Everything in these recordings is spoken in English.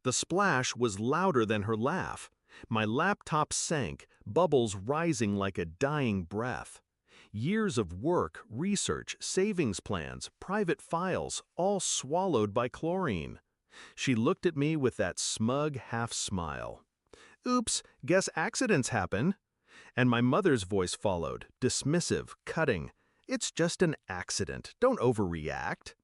The splash was louder than her laugh. My laptop sank, bubbles rising like a dying breath. Years of work, research, savings plans, private files, all swallowed by chlorine. She looked at me with that smug half-smile. "Oops, guess accidents happen." And my mother's voice followed, dismissive, cutting. "It's just an accident. Don't overreact."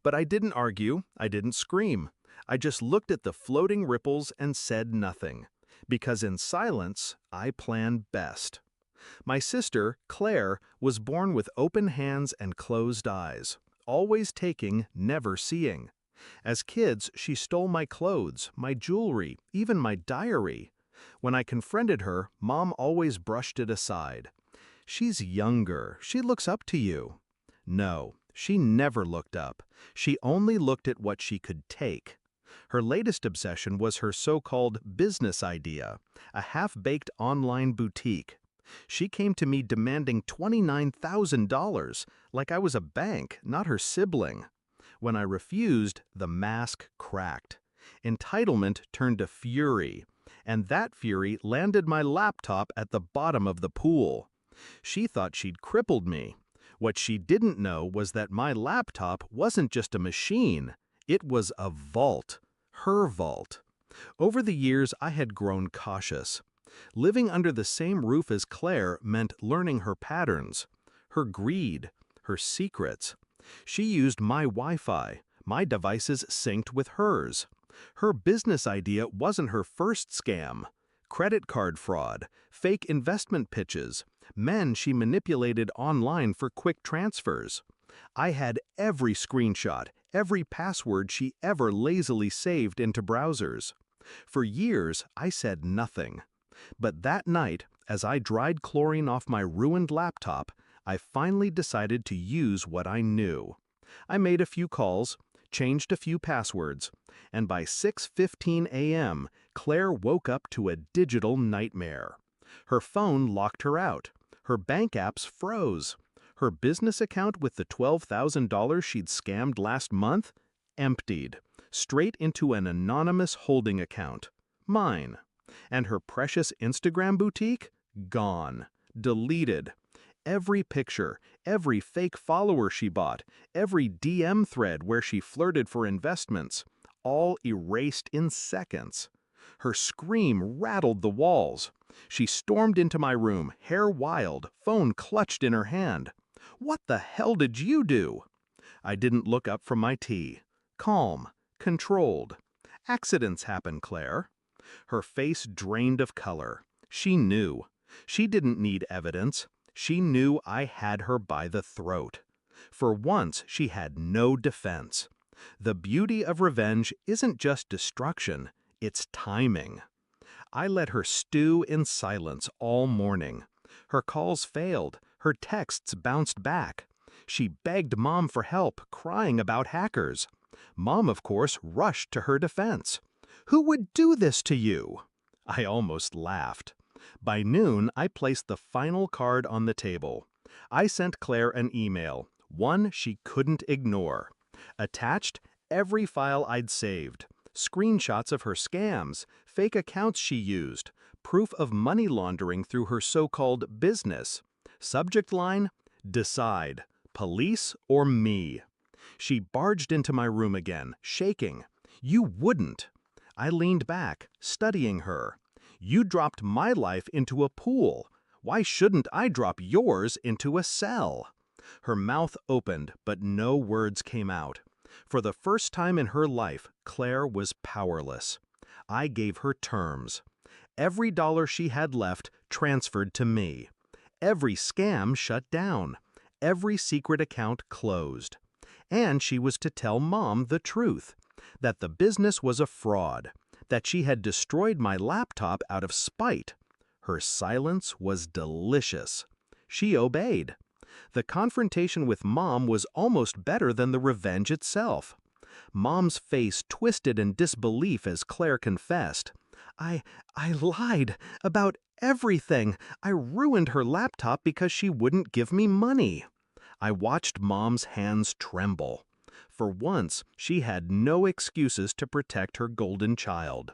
But I didn't argue, I didn't scream. I just looked at the floating ripples and said nothing. Because in silence, I plan best. My sister, Claire, was born with open hands and closed eyes, always taking, never seeing. As kids, she stole my clothes, my jewelry, even my diary. When I confronted her, Mom always brushed it aside. "She's younger. She looks up to you." No, she never looked up. She only looked at what she could take. Her latest obsession was her so-called business idea, a half-baked online boutique. She came to me demanding $29,000, like I was a bank, not her sibling. When I refused, the mask cracked. Entitlement turned to fury, and that fury landed my laptop at the bottom of the pool. She thought she'd crippled me. What she didn't know was that my laptop wasn't just a machine, it was a vault. Her vault. Over the years, I had grown cautious. Living under the same roof as Claire meant learning her patterns, her greed, her secrets. She used my Wi-Fi. My devices synced with hers. Her business idea wasn't her first scam. Credit card fraud, fake investment pitches, men she manipulated online for quick transfers. I had every screenshot, every password she ever lazily saved into browsers. For years, I said nothing. But that night, as I dried chlorine off my ruined laptop, I finally decided to use what I knew. I made a few calls, changed a few passwords, and by 6:15 a.m., Claire woke up to a digital nightmare. Her phone locked her out. Her bank apps froze. Her business account with the $12,000 she'd scammed last month? Emptied. Straight into an anonymous holding account. Mine. And her precious Instagram boutique? Gone. Deleted. Every picture, every fake follower she bought, every DM thread where she flirted for investments, all erased in seconds. Her scream rattled the walls. She stormed into my room, hair wild, phone clutched in her hand. "What the hell did you do?" I didn't look up from my tea. Calm, controlled. "Accidents happen, Claire." Her face drained of color. She knew. She didn't need evidence. She knew I had her by the throat. For once, she had no defense. The beauty of revenge isn't just destruction, it's timing. I let her stew in silence all morning. Her calls failed, her texts bounced back. She begged Mom for help, crying about hackers. Mom, of course, rushed to her defense. "Who would do this to you?" I almost laughed. By noon, I placed the final card on the table. I sent Claire an email, one she couldn't ignore. Attached, every file I'd saved. Screenshots of her scams, fake accounts she used, proof of money laundering through her so-called business. Subject line, "Decide, police or me." She barged into my room again, shaking. "You wouldn't." I leaned back, studying her. "You dropped my life into a pool. Why shouldn't I drop yours into a cell?" Her mouth opened, but no words came out. For the first time in her life, Claire was powerless. I gave her terms. Every dollar she had left transferred to me. Every scam shut down. Every secret account closed. And she was to tell Mom the truth, that the business was a fraud, that she had destroyed my laptop out of spite. Her silence was delicious. She obeyed. The confrontation with Mom was almost better than the revenge itself. Mom's face twisted in disbelief as Claire confessed. I lied about everything. I ruined her laptop because she wouldn't give me money." I watched Mom's hands tremble. For once, she had no excuses to protect her golden child.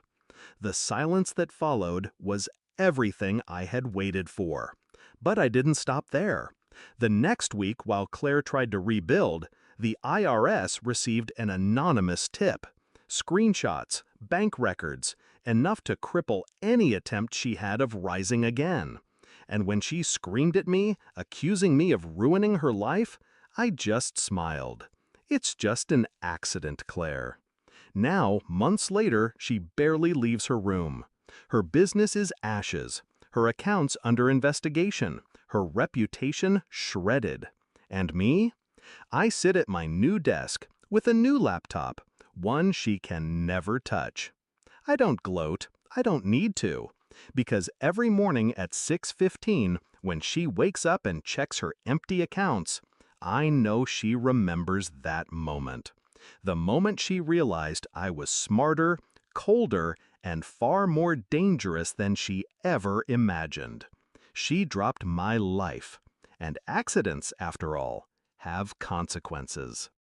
The silence that followed was everything I had waited for. But I didn't stop there. The next week, while Claire tried to rebuild, the IRS received an anonymous tip. Screenshots, bank records, enough to cripple any attempt she had of rising again. And when she screamed at me, accusing me of ruining her life, I just smiled. It's just an accident, Claire. Now, months later, she barely leaves her room. Her business is ashes, her accounts under investigation, her reputation shredded. And me? I sit at my new desk with a new laptop, one she can never touch. I don't gloat, I don't need to, because every morning at 6:15, when she wakes up and checks her empty accounts, I know she remembers that moment. The moment she realized I was smarter, colder, and far more dangerous than she ever imagined. She dropped my life. And accidents, after all, have consequences.